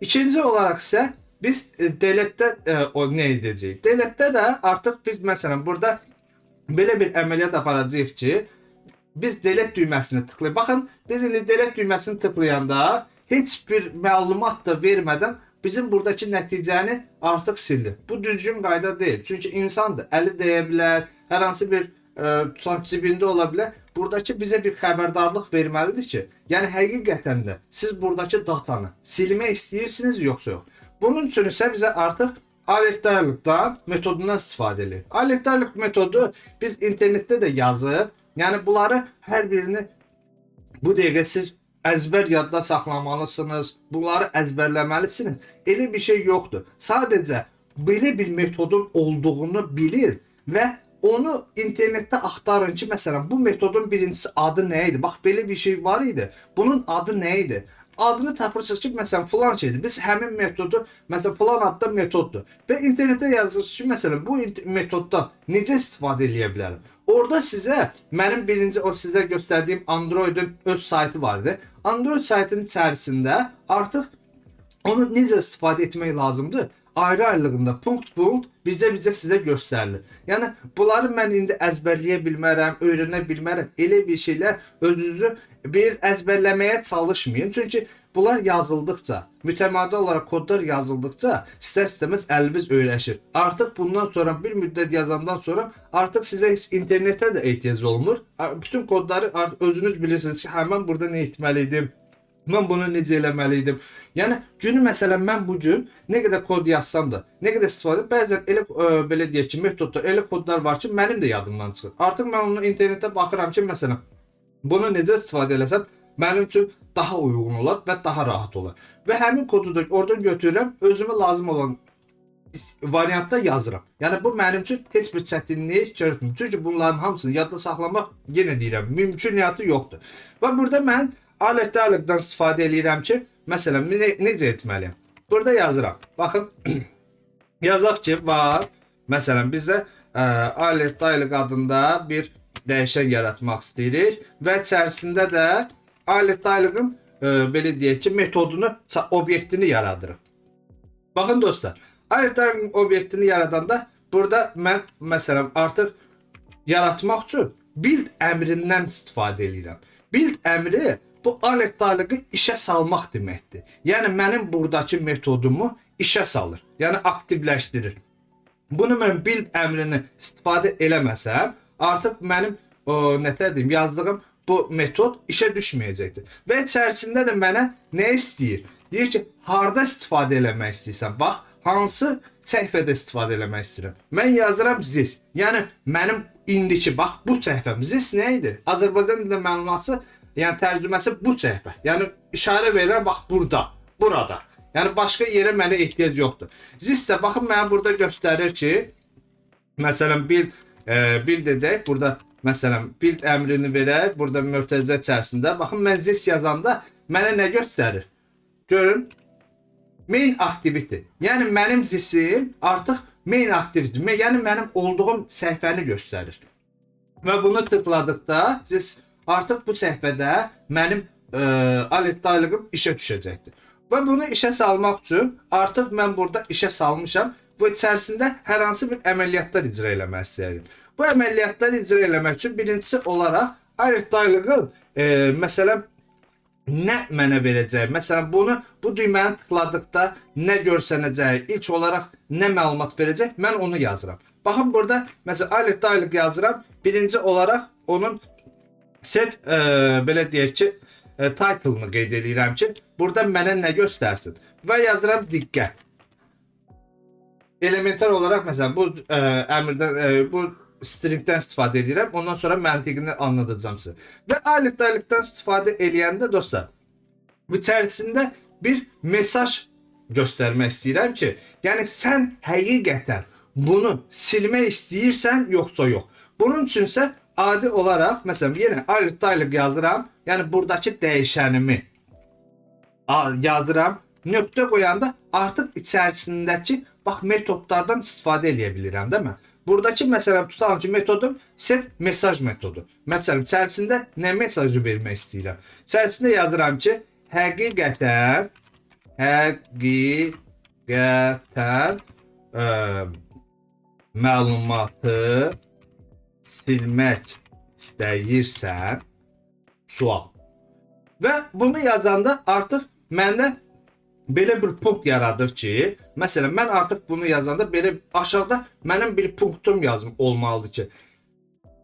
İkinci olaraq isə biz delete o nə edəcəyik? Delete də artıq biz məsələn burada belə bir əməliyyat aparacağıq ki, biz delete düyməsini tıklayıb. Baxın, biz indi delete düyməsini tıklayanda heç bir məlumat da vermədən bizim buradakı nəticəni artıq sildi. Bu düzgün qayda deyil. Çünki insandır, əli dəyə bilər, hər hansı bir tutan cibində ola bilər. Buradakı bizə bir xəbərdarlıq verməlidir ki, yəni həqiqətən də siz buradakı datanı silmək istəyirsiniz yoxsa yox. Bunun üçün isə bizə artıq alertdarlıqdan metodundan istifadə edilir. Alertdarlıq metodu biz internetdə də yazıb, yəni bunları hər birini bu dəqiqə siz əzbər yadda saxlamalısınız, bunları əzbərləməlisiniz. Elə bir şey yoxdur. Sadəcə belə bir metodun olduğunu bilir və onu internetdə axtarın ki, məsələn, bu metodun birincisi adı nə idi? Bax, belə bir şey var idi. Bunun adı nə idi? Adını tapırsınız ki, məsələn, filan şeydir. Biz həmin metodu, məsələn, filan adda metoddur. Və internetdə yazırsınız ki, məsələn, bu metoddan necə istifadə edə bilərəm? Orada sizə, mənim birinci o sizə göstərdiyim Android'in öz saytı vardı. Android saytının içərisində artıq onu necə istifadə etmək lazımdır? Ayrı-ayrılığında punkt bizə sizə göstərilir. Yəni bunları mən indi əzbərləyə bilmərəm, öyrənə bilmərəm. Elə bir şeylər özünüzü bir əzbərləməyə çalışmayın. Çünki bunlar yazıldıqca, mütəmadi olaraq kodlar yazıldıqca istər-istəməz əliniz öyrəşir. Artıq bundan sonra bir müddət yazandan sonra artıq sizə heç internetə də ehtiyac olmur. Bütün kodları artıq özünüz bilirsiniz ki, mən burada nə etməliydim? Mən bunu necə eləməliydim? Yəni günü məsələn mən bu gün nə qədər kod yazsam da, nə qədər istifadə bəzən elə belə deyək ki, metodda elə kodlar var ki, mənim də yadımdan çıxır. Artıq mən onu internetdə baxıram ki, məsələn, bunu necə istifadə eləsəm mənim üçün daha uyğun olar və daha rahat olar. Və həmin kodu da oradan götürürəm, özümə lazım olan variantda yazıram. Yəni bu mənim üçün heç bir çətinlik törətmir. Çünki bunların hamısını yadda saxlamaq, yenə deyirəm, mümkünatı yoxdur. Və burada mən alertdarlıqdan istifadə edirəm ki, məsələn, necə etməliyəm? Burada yazıram. Baxın, yazaq ki, var. Məsələn, bizdə alertdarlıq adında bir dəyişən yaratmaq istəyirik və içərisində də alertdarlığın belə deyək ki, metodunu, obyektini yaradırıq. Baxın dostlar, alertdarlığın obyektini yaradanda burada mən məsələn artıq yaratmaq üçün build əmrindən istifadə edirəm. Build əmri bu alertdarlığı işə salmaq deməkdir. Yəni mənim buradakı metodumu işə salır. Yəni aktivləşdirir. Bunu mən build əmrini istifadə eləməsəm, artıq mənim yazdığım bu metod işə düşməyəcəkdir. Və içərisində də mənə nə istəyir? Deyir ki, harda istifadə eləmək istəyirsən? Bax, hansı səhifədə istifadə eləmək istəyirəm? Mən yazıram this. Yəni mənim indiki, bax, bu səhifəm. This nə idi? Azərbaycan dilində məlumatı, yəni tərcüməsi bu səhifə. Yəni işarə verirəm, bax, burada. Yəni başqa yerə mənə ehtiyac yoxdur. This də baxın mənə burada göstərir ki, məsələn build edək, burada məsələn build əmrini verək, burada mötərizə içərisində. Baxın mən this yazanda mənə nə göstərir? Görün. Main activity. Yəni mənim zisim artıq main activity. Yəni mənim olduğum səhifəni göstərir. Və bunu tıkladıqda zis artıq bu səhifədə mənim alertdarlığım işə düşəcəkdir. Və bunu işə salmaq üçün artıq mən burada işə salmışam və içərisində hər hansı bir əməliyyatlar icra eləmək istəyirəm. Bu əməliyyatları icra eləmək üçün birincisi olaraq alertdarlığın məsələn nə mənə verəcək? Məsələn bu düyməni tıkladıqda nə görsənəcək? İlk olaraq nə məlumat verəcək? Mən onu yazıram. Baxın burada məsələn alertdarlıq yazıram. Birinci olaraq onun set belə deyək ki, title-ını qeyd edirəm ki, burada mənə nə göstərsin? Və yazıram diqqət. Elementar olaraq məsələn bu əmrdən bu stringdən istifadə edirəm. Ondan sonra məntiqini anladacağam sizə. Və alertdarlıqdan istifadə eləyəndə dostlar, bu içərisində bir mesaj göstərmək istəyirəm ki, yəni sən həqiqətən bunu silmək istəyirsən yoxsa yox. Bunun üçünsə adi olaraq məsələn yenə alertdarlıq yazıram. Yəni buradakı dəyişənimi yazıram. Nöqtə qoyanda artıq içərisindəki bax metodlardan istifadə edə bilirəm, değil mi? Buradakı məsələn tutalım ki, metodum set mesaj metodu. Məsələn içərisində nə mesajı vermək istəyirəm? İçərisində yazıram ki, həqiqətən həqiqətən ə, məlumatı silmək istəyirsən? Sual. Və bunu yazanda artıq məndə belə bir punkt yaradır ki, məsələn, mən artıq bunu yazanda belə aşağıda mənim bir punktum yazım olmalıdır ki,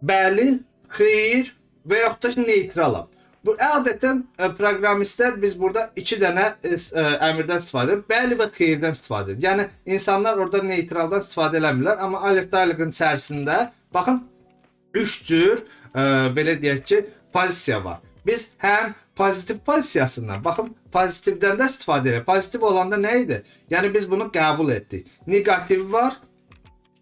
bəli, xeyr və yaxud da neytralam. Bu adətən proqramistlər biz burada 2 dənə əmrdən istifadə edirik. Bəli və xeyirdən istifadə edirik. Yəni insanlar orada neytraldan istifadə eləmirlər, amma Aleph Dialog'un içərisində baxın 3 cür belə deyək ki, pozisiya var. Biz həm pozitiv pozisiyasından, baxın pozitivdən də istifadə edirik. Pozitiv olanda nə idi? Yəni biz bunu qəbul etdik. Negativ var.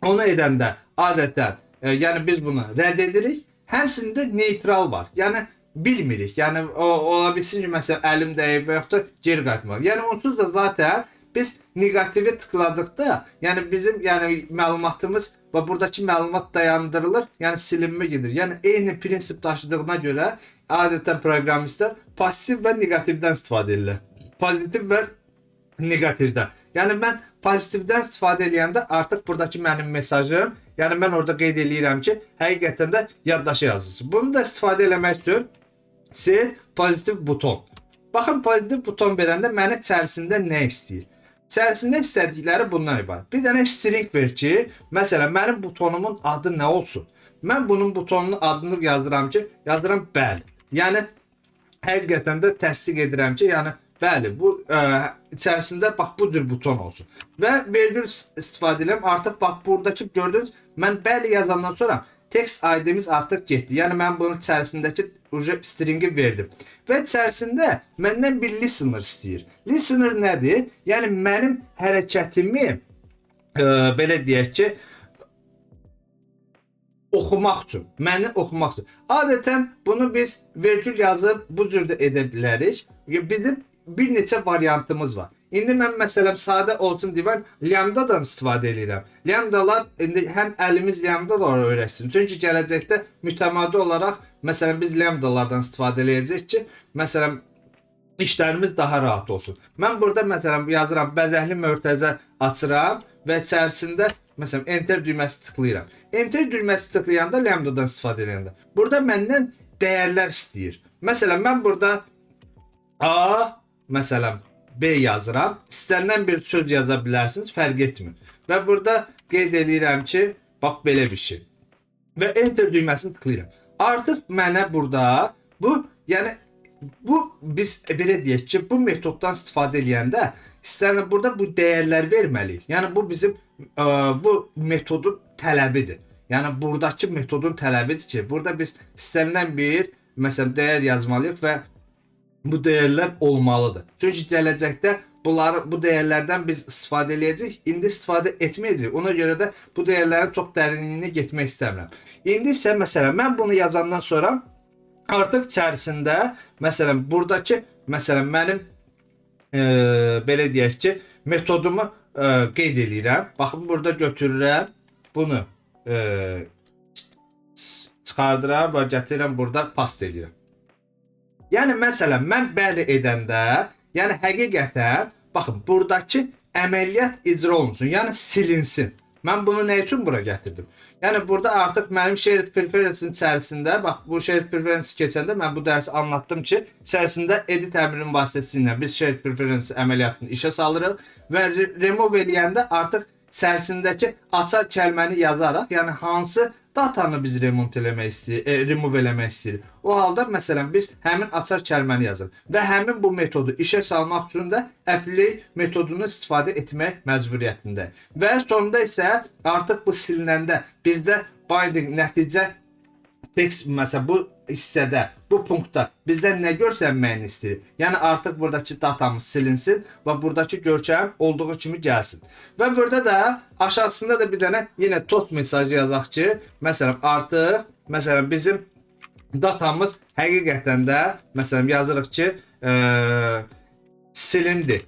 Onu edəndə adətən yəni biz bunu rədd edirik. Həmçində neytral var. Yəni bilmirik. Yəni ola bilsin ki, məsələn, əlim dəyib və yaxud da geri qayıtmaq. Yəni onsuz da zaten biz negativi tıkladıqda, yəni bizim məlumatımız və buradakı məlumat dayandırılır, yəni silinmə gedir. Yəni eyni prinsip daşıdığına görə adətən proqramistlər pasiv və negativdən istifadə edirlər. Pozitiv və negativdən. Yəni mən pozitivdən istifadə edəndə artıq buradakı mənim mesajım, yəni mən orada qeyd edirəm ki, həqiqətən də yaddaşa yazılsın. Bunu da istifadə etmək üçün sil pozitiv buton. Baxın, pozitiv buton verəndə mənə içərisində nə istəyir? İçərisində istədikləri bundan ibarət. Bir dənə string ver ki, məsələn, mənim butonumun adı nə olsun? Mən bunun butonunun adını yazdıram ki, yazdıram bəli. Yəni həqiqətən də təsdiq edirəm ki, yəni bəli, bu içərisində bax bu cür buton olsun. Və vergül istifadə edirəm. Artıq bax buradakı gördünüz, mən bəli yazandan sonra text ID-miz artıq getdi. Yəni mən bunun içərisindəki stringi verdim. Və içərisində məndən bir listener istəyir. Listener nədir? Yəni mənim hərəkətimi belə deyək ki, oxumaq üçün, məni oxumaq üçün. Adətən bunu biz vergül yazıb bu cür də edə bilərik. Bizim bir neçə variantımız var. İndi mən məsələn sadə olsun deyəm, lambdadan istifadə edirəm. Lambdalar indi həm əlimiz lambdaları öyrəşsin. Çünki gələcəkdə mütəmadi olaraq məsələn biz lambdalardan istifadə edəcəyik ki, məsələn işlərimiz daha rahat olsun. Mən burada məsələn yazıram bəzəkli mötərizə açıram və içərisində məsələn enter düyməsi tıklayıram. Enter düyməsi tıklayanda lambdadan istifadə edəndə burada məndən dəyərlər istəyir. Məsələn mən burada A, məsələn B yazıram. İstənilən bir söz yaza bilərsiniz, fərq etmir. Və burada qeyd edirəm ki, bax belə bir şey. Və enter düyməsini tıklayıram. Artıq mənə burada yəni biz belə deyək ki, bu metoddan istifadə edəndə istənilən burada bu dəyərlər verməliyik. Yəni bu bizim bu metodun tələbidir. Yəni buradakı metodun tələbidir ki, burada biz istənilən bir məsələn dəyər yazmalıyıq və bu dəyərlər olmalıdır. Çünki gələcəkdə bu dəyərlərdən biz istifadə edəcəyik, indi istifadə etməyəcəyik. Ona görə də bu dəyərlərin çox dərinliyinə getmək istəmirəm. İndi isə məsələn mən bunu yazandan sonra artıq içərisində məsələn buradakı məsələn mənim belə deyək ki, metodumu qeyd edirəm. Baxın burada götürürəm, bunu çıxardıram və gətirirəm burada past edirəm. Yəni məsələn mən bəli edəndə, yəni həqiqətən baxın buradakı əməliyyat icra olunsun, yəni silinsin. Mən bunu nə üçün bura gətirdim? Yəni burada artıq mənim shared preference'in içərisində, bax bu shared preference keçəndə mən bu dərsi anlattım ki, içərisində edit əmrinin vasitəsilə biz shared preference əməliyyatını işə salırıq və remove eləyəndə artıq içərisindəki açar kəlməni yazaraq, yəni hansı datanı biz remove eləmək istəyirik. O halda məsələn biz həmin açar kəlməni yazırıq və həmin bu metodu işə salmaq üçün də apply metodunu istifadə etmək məcburiyyətindəyik. Və sonunda isə artıq bu silinəndə bizdə binding nəticə text məsələn bu hissədə, bu punktda bizdən nə görsənməyini istəyir. Yəni artıq buradakı datamız silinsin və buradakı görkəm olduğu kimi gəlsin. Və burada da aşağısında da bir dənə yenə toast mesajı yazaq ki, məsələn artıq məsələn bizim datamız həqiqətən də məsələn yazırıq ki, silindi.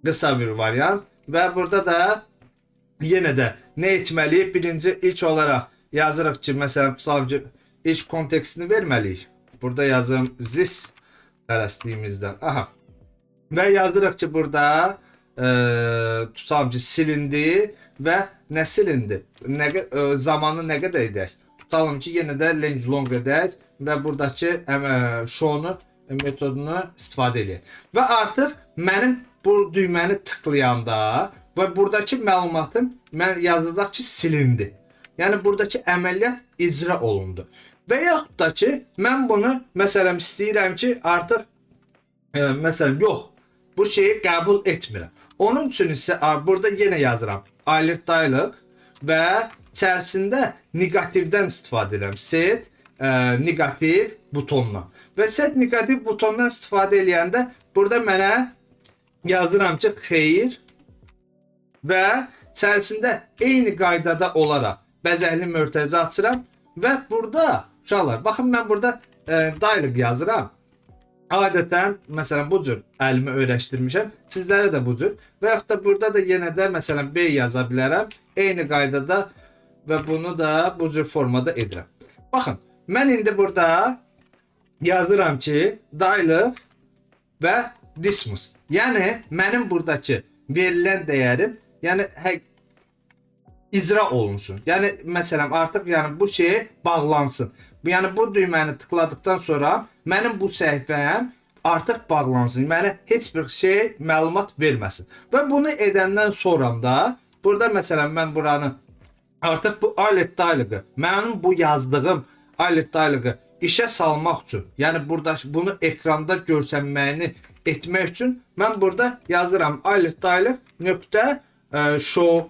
Qısa bir variant və burada da yenə də nə etməliyik? Birinci ilk olaraq yazırıq ki, məsələn tutalım ki, ilk kontekstini verməliyik. Burada yazım this tələsdiyimizdən. Aha. və yazırıq ki, burada tutalım ki, silindi və nə silindi? Zamanı nə qədər edək? Tutalım ki, yenə də range long edək və buradakı show'nu metodunu istifadə edək. Və artıq mənim bu düyməni tıklayanda və buradakı məlumatım mən yazılacaq ki, silindi. Yəni buradakı əməliyyat icra olundu. Və yaxud da ki, mən bunu məsələn istəyirəm ki, artıq məsələn yox, bu şeyi qəbul etmirəm. Onun üçün isə burada yenə yazıram alertdaylıq və içərisində negativdən istifadə edirəm. Set negativ butondan. Və set negativ butondan istifadə edəndə burada mənə yazıram ki, xeyir və içərisində eyni qaydada olaraq bəzəkli mötərizə açıram və burada uşaqlar, baxın mən burada daylıq yazıram. Adətən, məsələn, bu cür əlimi öyrəşdirmişəm. Sizlərə də bu cür. Və yaxud da burada da yenə də, məsələn, B yaza bilərəm. Eyni qaydada və bunu da bu cür formada edirəm. Baxın, mən indi burada yazıram ki, daylıq və dismiss. Yəni, mənim buradakı verilən dəyərim, yəni, icra olunsun. Yəni, məsələn, artıq bu şey bağlansın. Yəni bu düyməni tıkladıktan sonra mənim bu səhifəm artıq bağlansın. Mənə heç bir şey məlumat verməsin. Və bunu edəndən sonra da burada məsələn mən buranı artıq bu alertdaylığı, mənim bu yazdığım alertdaylığı işə salmaq üçün, yəni burada bunu ekranda görsənməyini etmək üçün mən burada yazıram alertdaylıq nöqtə show.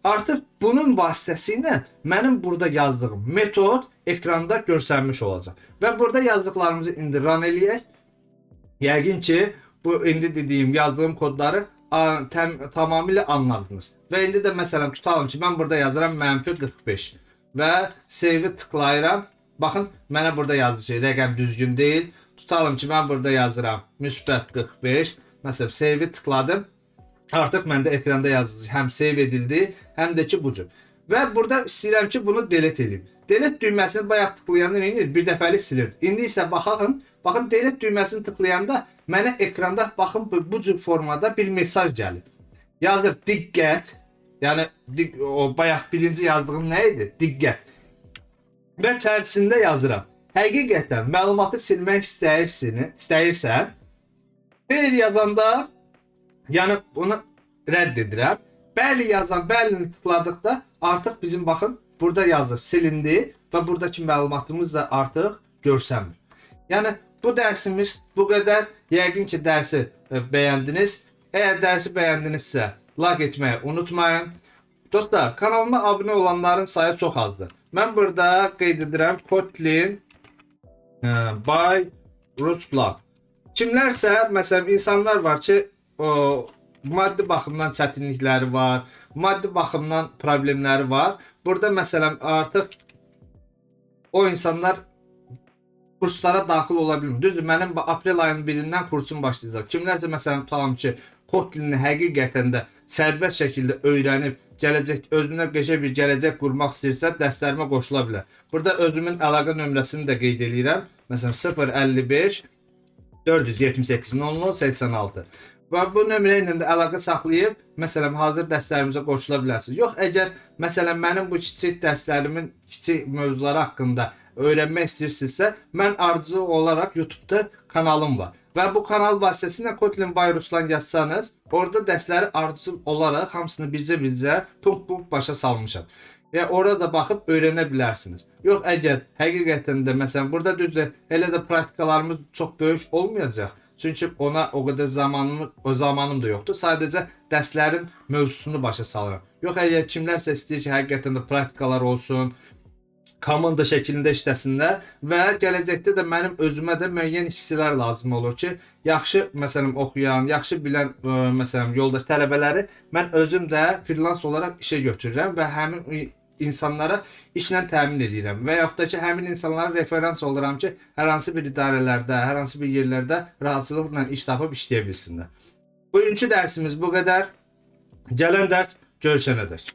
Artıq bunun vasitəsilə mənim burada yazdığım metod ekranda görsənmiş olacaq. Və burada yazdıqlarımızı indi run eləyək. Yəqin ki, bu indi dediyim, yazdığım kodları tamamilə anladınız. Və indi də məsələn tutalım ki, mən burada yazıram -45 və save-i tıklayıram. Baxın, mənə burada yazır ki, rəqəm düzgün deyil. Tutalım ki, mən burada yazıram -45. Məsələn, save-i tıkladım. Artıq məndə ekranda yazılır. Həm save edildi, həm də ki bu cür. Və burada istəyirəm ki, bunu delete edeyim. Delete düyməsini bayaq tıklayanda nə edir? Bir dəfəlik silirdi. İndi isə baxın delete düyməsini tıklayanda mənə ekranda baxın bu cür formada bir mesaj gəlir. Yazır diqqət. Yəni o bayaq birinci yazdığım nə idi? Diqqət. Və içərisində yazıram. Həqiqətən məlumatı silmək istəyirsən, xeyr yazanda yəni bunu rədd edirəm. Bəli yazan, bəlini tıkladıqda artıq bizim baxın burada yazır silindi və buradakı məlumatımız da artıq görsənmir. Yəni bu dərsimiz bu qədər. Yəqin ki dərsi bəyəndiniz. Əgər dərsi bəyəndinizsə like etməyi unutmayın. Dostlar, kanalıma abunə olanların sayı çox azdır. Mən burada qeyd edirəm Kotlin by Ruslan. Kimlərsə, məsələn insanlar var ki, maddi baxımdan çətinlikləri var, maddi baxımdan problemləri var. Burada məsələn artıq o insanlar kurslara daxil ola bilmir. Düzdür, mənim aprel ayının 1-dən kursum başlayacaq. Kimlərsə məsələn tutalım ki, Kotlin'i həqiqətən də sərbəst şəkildə öyrənib özünə qəşəng bir gələcək qurmaq istəyirsə, dərslərimə qoşula bilər. Burada özümün əlaqə nömrəsini də qeyd edirəm. Məsələn 055 478 00 86. Və bu nömrə ilə də əlaqə saxlayıb, məsələn, hazır dərslərimizə qoşula bilərsiniz. Yox, əgər, məsələn, mənim bu kiçik dərslərimin kiçik mövzuları haqqında öyrənmək istəyirsinizsə, mən ardıcıl olaraq YouTube'da kanalım var. Və bu kanal vasitəsilə Kotlin by Ruslan yazsanız, orada dərsləri ardıcıl olaraq hamısını bircə punkt başa salmışam. Və orada baxıb öyrənə bilərsiniz. Yox, əgər həqiqətən də, məsələn, burada düzdür, elə də praktikalarımız çox böyük olmayacaq. Çünki ona o qədər zamanım da yoxdur. Sadəcə dərslərin mövzusunu başa salıram. Yox, əgər kimlərsə istəyir ki, həqiqətən də praktikalar olsun, komanda şəklində işləsinlər və gələcəkdə də mənim özümə də müəyyən işçilər lazım olur ki, yaxşı məsələn oxuyan, yaxşı bilən məsələn yoldaş tələbələri mən özüm də freelance olaraq işə götürürəm və həmin insanlara işlə təmin edirəm və yaxud da ki, həmin insanlara referans oluram ki, hər hansı bir idarələrdə, hər hansı bir yerlərdə rahatçılıqla iş tapıb işləyə bilsinlər. Bugünkü dərsimiz bu qədər. Gələn dərs görüşənədək.